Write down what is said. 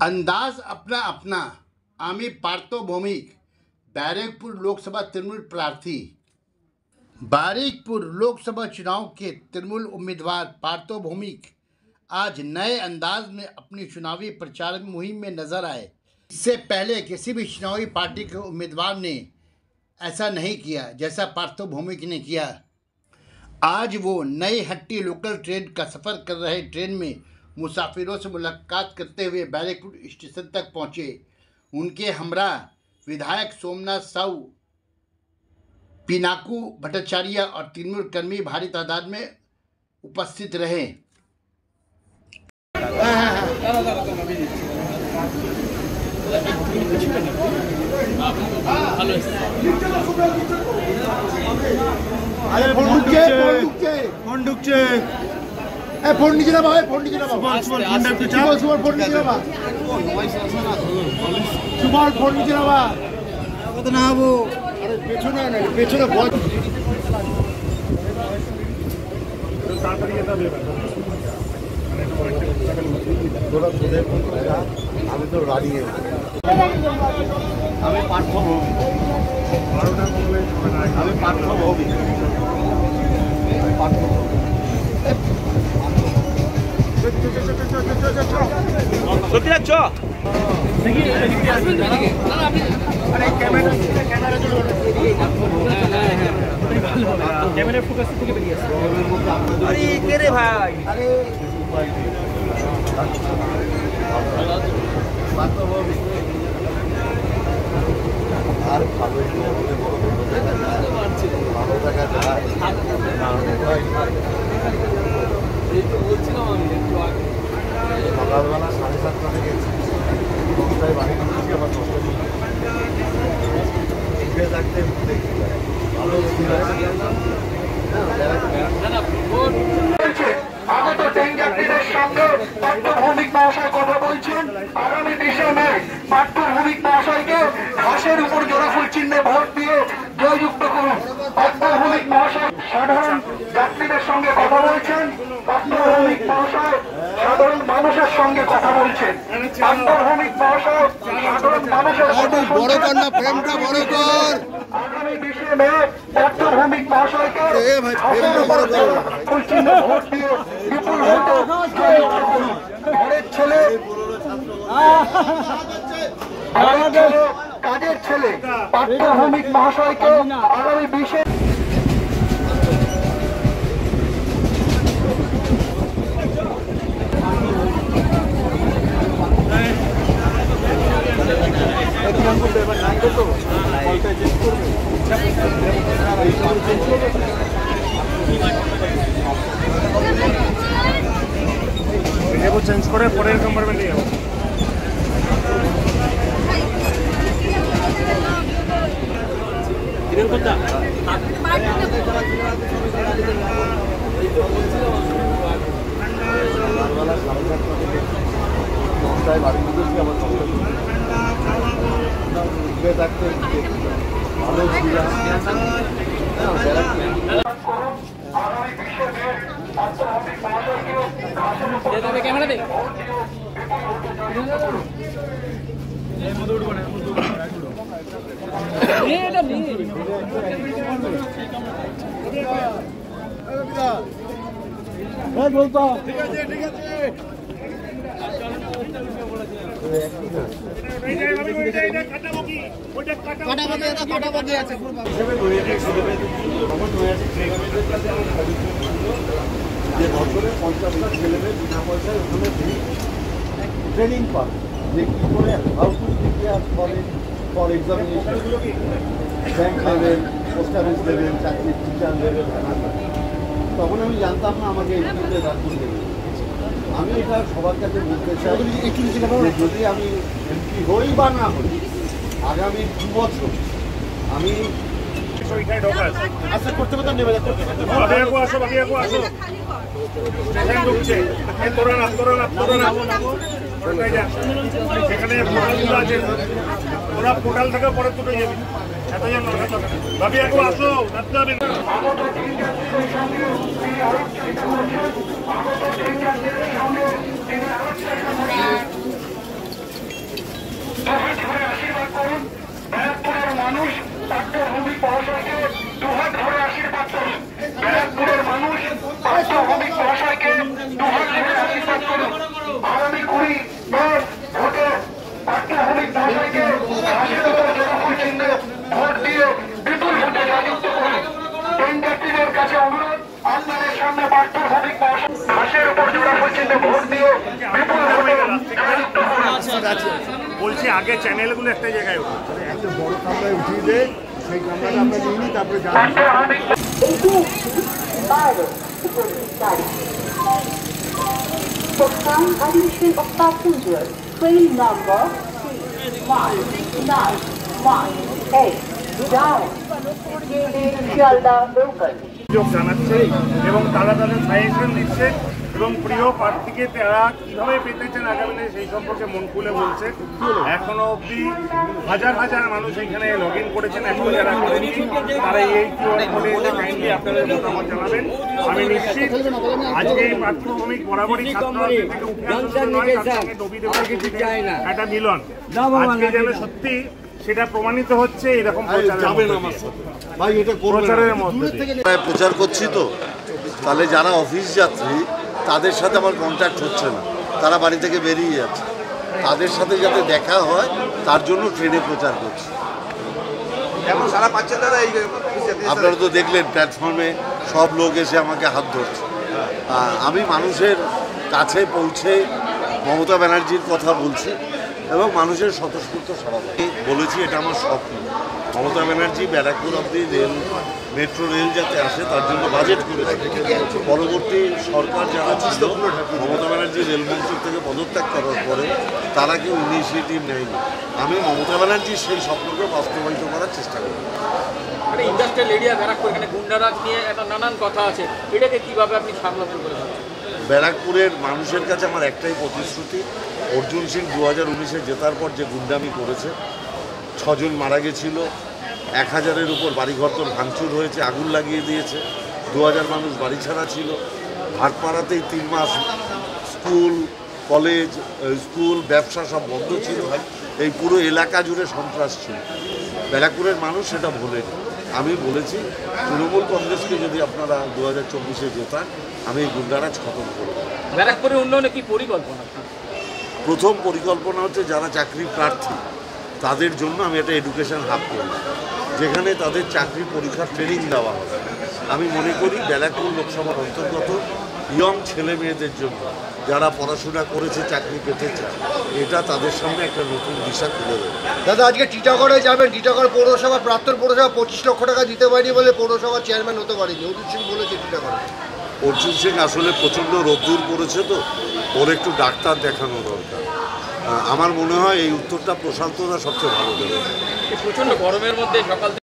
अंदाज अपना अपना आमी पार्थो भौमिक बैरकपुर लोकसभा तृणमूल प्रार्थी। बैरकपुर लोकसभा चुनाव के तृणमूल उम्मीदवार पार्थो भौमिक आज नए अंदाज में अपनी चुनावी प्रचार मुहिम में नजर आए। इससे पहले किसी भी चुनावी पार्टी के उम्मीदवार ने ऐसा नहीं किया जैसा पार्थो भौमिक ने किया। आज वो नई हट्टी लोकल ट्रेन का सफ़र कर रहे ट्रेन में मुसाफिरों से मुलाकात करते हुए बैरकपुर स्टेशन तक पहुंचे। उनके हमरा विधायक सोमनाथ साहू, पिनाकू भट्टाचार्य और तृणमूल कर्मी भारी तादाद में उपस्थित रहे। फोन नीचे ना भाई, फोन नीचे ना भाई, सुबह फोन नीचे ना भाई, सुबह फोन नीचे ना भाई, तो ना वो अरे पेछो ना बहुत थोड़ा खुदे আমি তো দাঁড়িয়ে আমি পার্থ ভৌমিক আমি পার্থ ভৌমিক সত্যি যাচ্ছ ক্যামেরা ফোকাস থেকে বেরিয়ে আসছে। আরে কে রে ভাই, আরে আর ভালো ভালো টাকা যায় বলছিলাম আমি একটু আগে সকালবেলা 7:30 থেকে দশটায় বাড়ি ঢুকেছি, আবার 10টায় থাকতে ভালো আগত ট্রেন যাত্রীদের সঙ্গে পার্থ ভৌমিক মহাশয় কথা বলছেন। আগামী 20 মে পার্থ ভৌমিক মহাশয়কে ঘাসের উপর জোড়াফুল চিহ্নে ভোট দিয়ে জয়যুক্ত করুন। পার্থ ভৌমিক মহাশয় সাধারণ যাত্রীদের সঙ্গে কথা বলছেন। পার্থ ভৌমিক মহাশয় সাধারণ মানুষের সঙ্গে কথা বলছেন। পার্থ ভৌমিক মহাশয় সাধারণ মানুষের বড় কর না, ফ্রেমটা বড় কর। আগামী 20 মে পার্থ ভৌমিক মহাশয়কে ঘাসের চিহ্নে ভোট দিয়ে বিপুল ভোটে জয়যুক্ত করুন। ঘরের ছেলে, কাজের ছেলে পার্থ ভৌমিক মহাশয়কে আগামী 20 চেঞ্জ করে পরের কম্পার্টমেন্টে যাবো। দশটায় বাড়ি ঢুকেছি, আবার 10টায় থাকতে ভালো ক্যামেরা দেখ ঠিক আছে ঠিক আছে। যে বছরে 50টা ছেলেমেয়ে বিনা পয়সায় ওখানে ট্রেনিং পায় যে কী করে how to prepare for examination, bank level, post office level, চাকরির টিচার লেভেল। তখন আমি জানতাম না আমাকে এই দিকে রাখুন দেবে। আমি এটা সবার কাছে বলতে চাই যে যদি আমি এমপি হই বা না হই, আগামী 2 বছর আমি আচ্ছা করতে করতে নেমে যাচ্ছি। সেখানে ওরা পোর্টাল থেকে পরে তুলে যাবে। এতজন ভাবি একটু আসো, নাচতে হবে। পাঠ্যভূমিক মহাশয়কে দুহাত ধরে আশীর্বাদ করুন। ব্যারাকপুরের মানুষ পাঠ্যভূমিক মহাশয়কে দুহাত ধরে আশীর্বাদ করুন। আগামী 20 মে ভোটে পাঠ্যভূমিক মহাশয়কে ঘাসের উপর জোড়াফুল চিহ্নে ভোট দিয়ে বিপুল ভোটে জয়যুক্ত করুন। ট্রেন যাত্রীদের কাছে অনুরোধ, আপনাদের সামনে পাঠ্যভূমিক মহাশয় ঘাসের উপর জোড়াফুল চিহ্নে ভোট দিয়ে বিপুল ভোটে জয়যুক্ত করুন। বলছি আগে চ্যানেলগুলো একটা জায়গায় উঠো। একটা বড় কামরায় উঠিয়ে দেয়, সেই কামরাটা আমরা নিয়ে নিই, তারপরে যাবো। পাঠ্যভূমিক For prime admission of passengers, train number 3918 down. Shialda local. যোগ জানাচ্ছে এবং তারা তাদের সাজেশন দিচ্ছে এবং প্রিয় প্রার্থীকে তারা কীভাবে পেতে চান আগামী দিনে সেই সম্পর্কে মন খুলে বলছে। এখনো অবধি হাজার হাজার মানুষ এখানে লগ ইন করেছেন, এখনো যারা করেনি তারা এই কিউআর কোডে কাইন্ডলি আপনাদের মতামত জানাবেন। আমি নিশ্চিত আজকে এই পাঠ্যভূমিক বরাবরই ছাত্রদের থেকে উঠে আসা নয়, তার সঙ্গে নবী দেবের একটা মিলন আজকে যেন সত্যি সেটা প্রমাণিত হচ্ছে এরকম প্রচারের মধ্যে দিয়ে। প্রচার করছি তো, তাহলে যারা অফিস যাত্রী তাদের সাথে আমার কন্ট্যাক্ট হচ্ছে না, তারা বাড়ি থেকে বেরিয়ে যাচ্ছে, তাদের সাথে যাতে দেখা হয় তার জন্য ট্রেনে প্রচার করছি। আপনারা তো দেখলেন প্ল্যাটফর্মে সব লোক এসে আমাকে হাত ধরছে। আমি মানুষের কাছে পৌঁছে মমতা ব্যানার্জির কথা বলছি এবং মানুষের স্বতঃস্ফূর্ত সাড়া বলেছি, এটা আমার স্বপ্ন। মমতা ব্যানার্জি ব্যারাকপুর অব্দি মেট্রো রেল যাতে আসে তার জন্য বাজেট করেছে। পরবর্তী সরকার যারা ছিল, মমতা ব্যানার্জি রেলমন্ত্রী থেকে পদত্যাগ করার পরে তারা কেউ ইনিশিয়েটিভ নেয়নি। আমি মমতা ব্যানার্জির সেই স্বপ্নকে বাস্তবায়িত করার চেষ্টা করি। মানে ইন্ডাস্ট্রিয়াল এরিয়া ব্যারাকপুর, এখানে গুন্ডারাজ নিয়ে একটা নানান কথা আছে, এটাকে কিভাবে আপনি সামলাতে করে থাকেন? ব্যারাকপুরের মানুষের কাছে আমার একটাই প্রতিশ্রুতি, অর্জুন সিং 2019-এ জেতার পর যে গুন্ডামি করেছে, 6 জন মারা গেছিল, 1000-এর উপর বাড়িঘর তোর ভাঙচুর হয়েছে, আগুন লাগিয়ে দিয়েছে, 2000 মানুষ বাড়ি ছাড়া ছিল। ভাটপাড়াতেই 3 মাস স্কুল, কলেজ, স্কুল, ব্যবসা সব বন্ধ ছিল। এই পুরো এলাকা জুড়ে সন্ত্রাস ছিল। ব্যারাকপুরের মানুষ সেটা ভোলেনি। আমি বলেছি তৃণমূল কংগ্রেসকে যদি আপনারা 2024-এ জেতান, আমি এই গুন্ডারাজ খতম করব। ব্যারাকপুরের উন্নয়নে কি পরিকল্পনা? প্রথম পরিকল্পনা হচ্ছে যারা চাকরি প্রার্থী তাদের জন্য আমি একটা এডুকেশন হাব করি, যেখানে তাদের চাকরি পরীক্ষার ট্রেনিং দেওয়া হবে। আমি মনে করি ব্যারাকপুর লোকসভার অন্তর্গত ইয়ং ছেলে মেয়েদের জন্য যারা পড়াশোনা করেছে চাকরি পেতে চায়, এটা তাদের সামনে একটা নতুন দিশা খুলে দেবে। দাদা আজকে টিটাগড়ে যাবেন, টিটাগড় পৌরসভা প্রাক্তন পৌরসভা 25 লক্ষ টাকা দিতে পারেনি বলে পৌরসভার চেয়ারম্যান হতে পারেনি, অর্জুন সিং বলেছে টিটাগড়ে। অর্জুন সিং আসলে প্রচণ্ড রোদ্দুর পড়েছে তো, ওর একটু ডাক্তার দেখানো দরকার। আমার মনে হয় এই উত্তরটা প্রশান্তরা সবচেয়ে ভালো দেবে। প্রচন্ড গরমের মধ্যে সকাল